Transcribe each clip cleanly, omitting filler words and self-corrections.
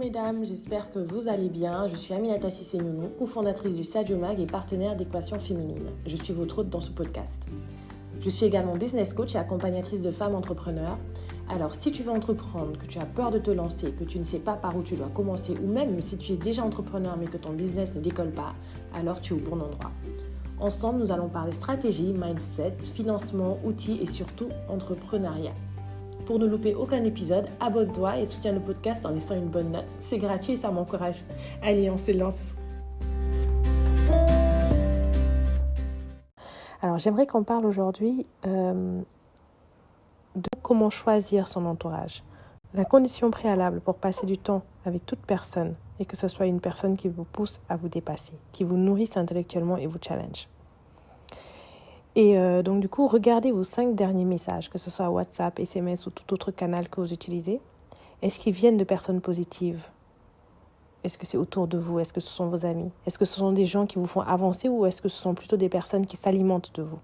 mesdames, j'espère que vous allez bien. Je suis Aminata Sissé-Nounou, cofondatrice du Sadio Mag et partenaire d'Équation Féminine. Je suis votre hôte dans ce podcast. Je suis également business coach et accompagnatrice de femmes entrepreneurs. Alors si tu veux entreprendre, que tu as peur de te lancer, que tu ne sais pas par où tu dois commencer ou même si tu es déjà entrepreneur mais que ton business ne décolle pas, alors tu es au bon endroit. Ensemble, nous allons parler stratégie, mindset, financement, outils et surtout entrepreneuriat. Pour ne louper aucun épisode, abonne-toi et soutiens le podcast en laissant une bonne note. C'est gratuit et ça m'encourage. Allez, on se lance. Alors, j'aimerais qu'on parle aujourd'hui de comment choisir son entourage. La condition préalable pour passer du temps avec toute personne est que ce soit une personne qui vous pousse à vous dépasser, qui vous nourrisse intellectuellement et vous challenge. Et donc du coup, regardez vos 5 derniers messages, que ce soit WhatsApp, SMS ou tout autre canal que vous utilisez. Est-ce qu'ils viennent de personnes positives ? Est-ce que c'est autour de vous ? Est-ce que ce sont vos amis ? Est-ce que ce sont des gens qui vous font avancer ou est-ce que ce sont plutôt des personnes qui s'alimentent de vous ?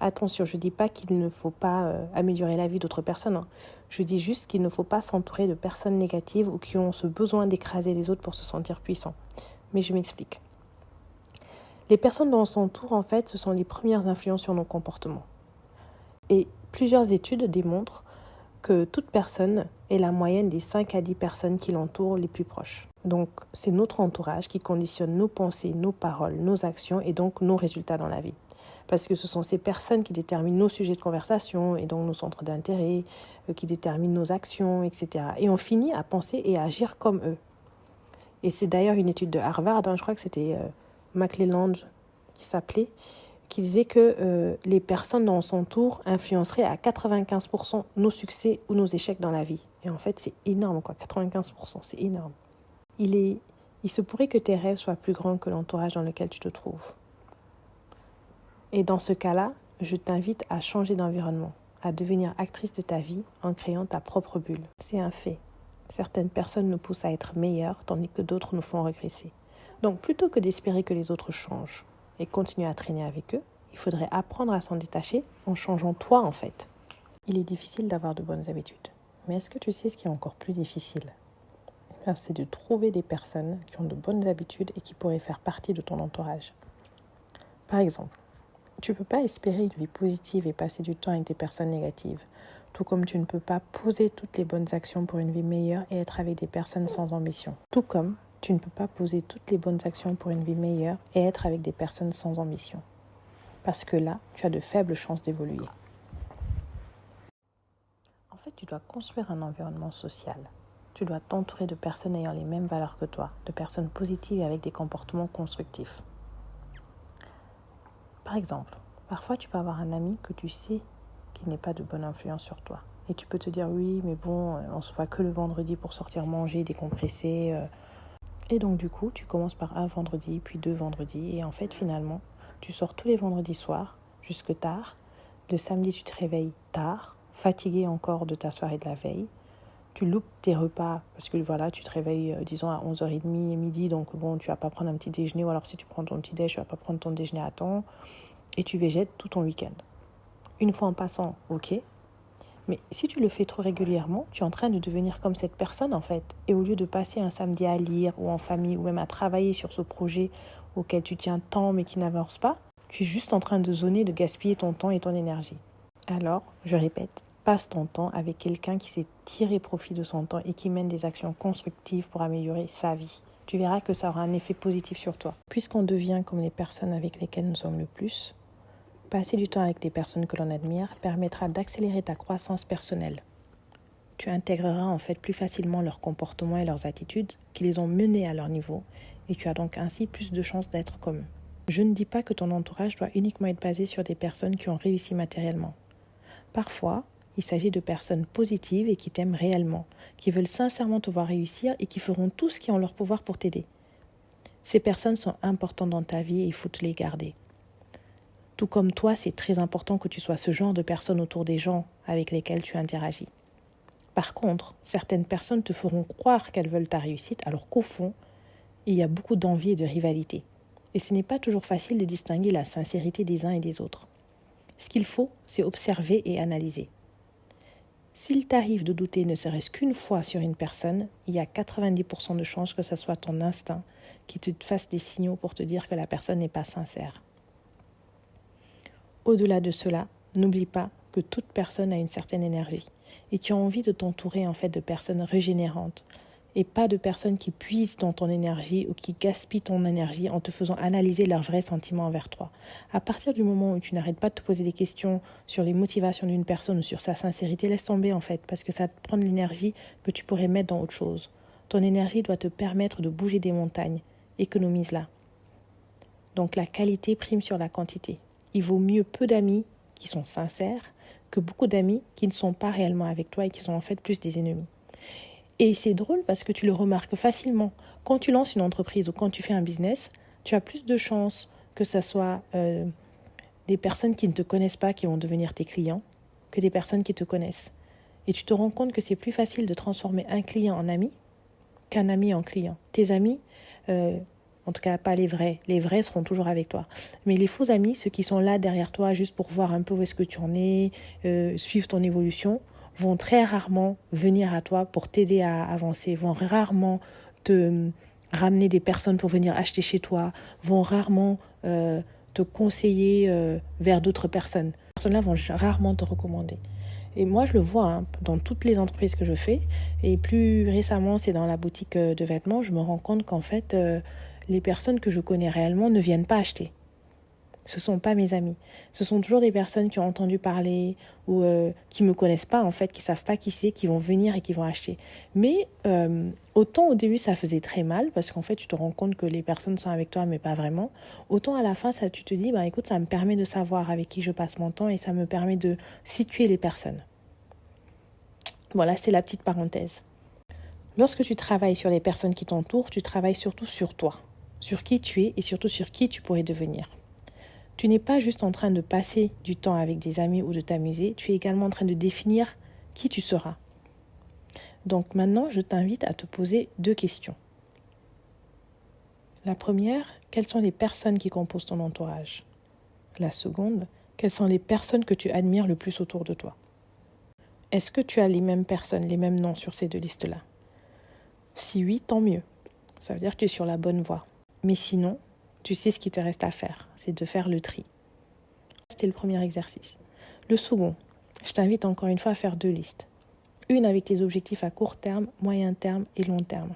Attention, je ne dis pas qu'il ne faut pas améliorer la vie d'autres personnes. Je dis juste qu'il ne faut pas s'entourer de personnes négatives ou qui ont ce besoin d'écraser les autres pour se sentir puissants. Mais je m'explique. Les personnes dont on s'entoure, en fait, ce sont les premières influences sur nos comportements. Et plusieurs études démontrent que toute personne est la moyenne des 5 à 10 personnes qui l'entourent les plus proches. Donc, c'est notre entourage qui conditionne nos pensées, nos paroles, nos actions et donc nos résultats dans la vie. Parce que ce sont ces personnes qui déterminent nos sujets de conversation et donc nos centres d'intérêt, qui déterminent nos actions, etc. Et on finit à penser et à agir comme eux. Et c'est d'ailleurs une étude de Harvard, je crois que c'était McClelland qui disait que les personnes dont on s'entoure influenceraient à 95% nos succès ou nos échecs dans la vie. Et en fait, c'est énorme, 95%, c'est énorme. Il se pourrait que tes rêves soient plus grands que l'entourage dans lequel tu te trouves. Et dans ce cas-là, je t'invite à changer d'environnement, à devenir actrice de ta vie en créant ta propre bulle. C'est un fait. Certaines personnes nous poussent à être meilleures, tandis que d'autres nous font régresser. Donc, plutôt que d'espérer que les autres changent et continuer à traîner avec eux, il faudrait apprendre à s'en détacher en changeant toi, en fait. Il est difficile d'avoir de bonnes habitudes. Mais est-ce que tu sais ce qui est encore plus difficile ? C'est de trouver des personnes qui ont de bonnes habitudes et qui pourraient faire partie de ton entourage. Par exemple, tu ne peux pas espérer une vie positive et passer du temps avec des personnes négatives, tout comme tu ne peux pas poser toutes les bonnes actions pour une vie meilleure et être avec des personnes sans ambition. Tout comme tu ne peux pas poser toutes les bonnes actions pour une vie meilleure et être avec des personnes sans ambition. Parce que là, tu as de faibles chances d'évoluer. En fait, tu dois construire un environnement social. Tu dois t'entourer de personnes ayant les mêmes valeurs que toi, de personnes positives et avec des comportements constructifs. Par exemple, parfois tu peux avoir un ami que tu sais qui n'est pas de bonne influence sur toi. Et tu peux te dire, oui, mais bon, on se voit que le vendredi pour sortir manger, décompresser. Et donc du coup, tu commences par un vendredi, puis 2 vendredis. Et en fait, finalement, tu sors tous les vendredis soirs, jusque tard. Le samedi, tu te réveilles tard, fatigué encore de ta soirée de la veille. Tu loupes tes repas parce que voilà, tu te réveilles, disons, à 11h30 et midi. Donc bon, tu vas pas prendre un petit déjeuner. Ou alors si tu prends ton petit déj, tu vas pas prendre ton déjeuner à temps. Et tu végètes tout ton week-end. Une fois en passant, ok. Mais si tu le fais trop régulièrement, tu es en train de devenir comme cette personne en fait. Et au lieu de passer un samedi à lire ou en famille ou même à travailler sur ce projet auquel tu tiens tant mais qui n'avance pas, tu es juste en train de zoner, de gaspiller ton temps et ton énergie. Alors, je répète, passe ton temps avec quelqu'un qui sait tirer profit de son temps et qui mène des actions constructives pour améliorer sa vie. Tu verras que ça aura un effet positif sur toi. Puisqu'on devient comme les personnes avec lesquelles nous sommes le plus, passer du temps avec les personnes que l'on admire permettra d'accélérer ta croissance personnelle. Tu intégreras en fait plus facilement leurs comportements et leurs attitudes qui les ont menés à leur niveau et tu as donc ainsi plus de chances d'être comme eux. Je ne dis pas que ton entourage doit uniquement être basé sur des personnes qui ont réussi matériellement. Parfois, il s'agit de personnes positives et qui t'aiment réellement, qui veulent sincèrement te voir réussir et qui feront tout ce qui est en leur pouvoir pour t'aider. Ces personnes sont importantes dans ta vie et il faut te les garder. Tout comme toi, c'est très important que tu sois ce genre de personne autour des gens avec lesquels tu interagis. Par contre, certaines personnes te feront croire qu'elles veulent ta réussite, alors qu'au fond, il y a beaucoup d'envie et de rivalité. Et ce n'est pas toujours facile de distinguer la sincérité des uns et des autres. Ce qu'il faut, c'est observer et analyser. S'il t'arrive de douter ne serait-ce qu'une fois sur une personne, il y a 90% de chances que ce soit ton instinct qui te fasse des signaux pour te dire que la personne n'est pas sincère. Au-delà de cela, n'oublie pas que toute personne a une certaine énergie et tu as envie de t'entourer en fait de personnes régénérantes et pas de personnes qui puisent dans ton énergie ou qui gaspillent ton énergie en te faisant analyser leurs vrais sentiments envers toi. À partir du moment où tu n'arrêtes pas de te poser des questions sur les motivations d'une personne ou sur sa sincérité, laisse tomber en fait, parce que ça te prend de l'énergie que tu pourrais mettre dans autre chose. Ton énergie doit te permettre de bouger des montagnes. Économise-la. Donc la qualité prime sur la quantité. Il vaut mieux peu d'amis qui sont sincères que beaucoup d'amis qui ne sont pas réellement avec toi et qui sont en fait plus des ennemis. Et c'est drôle parce que tu le remarques facilement. Quand tu lances une entreprise ou quand tu fais un business, tu as plus de chances que ce soit des personnes qui ne te connaissent pas qui vont devenir tes clients que des personnes qui te connaissent. Et tu te rends compte que c'est plus facile de transformer un client en ami qu'un ami en client. Tes amis, en tout cas pas les vrais seront toujours avec toi. Mais les faux amis, ceux qui sont là derrière toi juste pour voir un peu où est-ce que tu en es, suivre ton évolution, vont très rarement venir à toi pour t'aider à avancer, vont rarement te ramener des personnes pour venir acheter chez toi, vont rarement te conseiller vers d'autres personnes. Ces personnes-là vont rarement te recommander. Et moi, je le vois dans toutes les entreprises que je fais. Et plus récemment, c'est dans la boutique de vêtements, je me rends compte qu'en fait, les personnes que je connais réellement ne viennent pas acheter. Ce ne sont pas mes amis. Ce sont toujours des personnes qui ont entendu parler ou qui ne me connaissent pas, en fait, qui ne savent pas qui c'est, qui vont venir et qui vont acheter. Mais autant au début, ça faisait très mal parce qu'en fait, tu te rends compte que les personnes sont avec toi, mais pas vraiment. Autant à la fin, tu te dis, écoute, ça me permet de savoir avec qui je passe mon temps et ça me permet de situer les personnes. Voilà, c'est la petite parenthèse. Lorsque tu travailles sur les personnes qui t'entourent, tu travailles surtout sur toi, sur qui tu es et surtout sur qui tu pourrais devenir. Tu n'es pas juste en train de passer du temps avec des amis ou de t'amuser, tu es également en train de définir qui tu seras. Donc maintenant, je t'invite à te poser 2 questions. La première, quelles sont les personnes qui composent ton entourage ? La seconde, quelles sont les personnes que tu admires le plus autour de toi ? Est-ce que tu as les mêmes personnes, les mêmes noms sur ces 2 listes-là ? Si oui, tant mieux. Ça veut dire que tu es sur la bonne voie. Mais sinon, tu sais ce qu'il te reste à faire, c'est de faire le tri. C'était le premier exercice. Le second, je t'invite encore une fois à faire 2 listes. Une avec tes objectifs à court terme, moyen terme et long terme.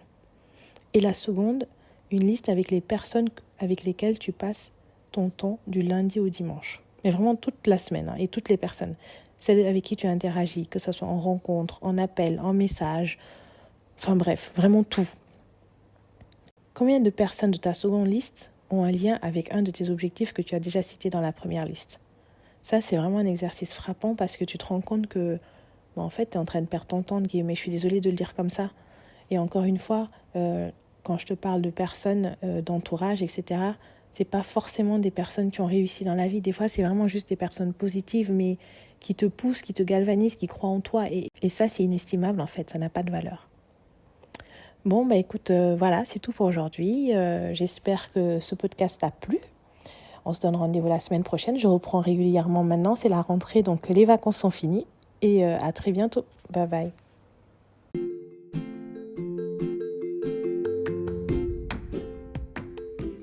Et la seconde, une liste avec les personnes avec lesquelles tu passes ton temps du lundi au dimanche. Mais vraiment toute la semaine et toutes les personnes. Celles avec qui tu interagis, que ce soit en rencontre, en appel, en message, enfin bref, vraiment tout. Combien de personnes de ta seconde liste ont un lien avec un de tes objectifs que tu as déjà cité dans la première liste ? Ça, c'est vraiment un exercice frappant parce que tu te rends compte que, en fait, tu es en train de perdre ton temps, mais je suis désolée de le dire comme ça. Et encore une fois, quand je te parle de personnes, d'entourage, etc., c'est pas forcément des personnes qui ont réussi dans la vie. Des fois, c'est vraiment juste des personnes positives, mais qui te poussent, qui te galvanisent, qui croient en toi. Et ça, c'est inestimable, en fait. Ça n'a pas de valeur. Bon, écoute, voilà, c'est tout pour aujourd'hui. J'espère que ce podcast t'a plu. On se donne rendez-vous la semaine prochaine. Je reprends régulièrement maintenant. C'est la rentrée, donc les vacances sont finies. Et à très bientôt. Bye bye.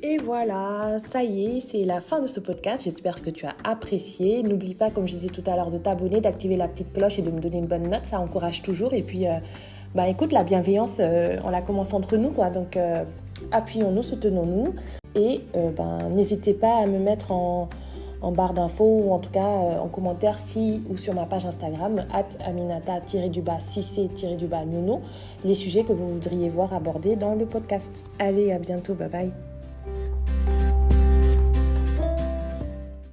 Et voilà, ça y est, c'est la fin de ce podcast. J'espère que tu as apprécié. N'oublie pas, comme je disais tout à l'heure, de t'abonner, d'activer la petite cloche et de me donner une bonne note. Ça encourage toujours. Et puis, écoute, la bienveillance, on la commence entre nous, quoi. Donc, appuyons-nous, soutenons-nous. Et n'hésitez pas à me mettre en barre d'infos ou en tout cas en commentaire ou sur ma page Instagram @aminata_cc_nono les sujets que vous voudriez voir abordés dans le podcast. Allez, à bientôt, bye bye.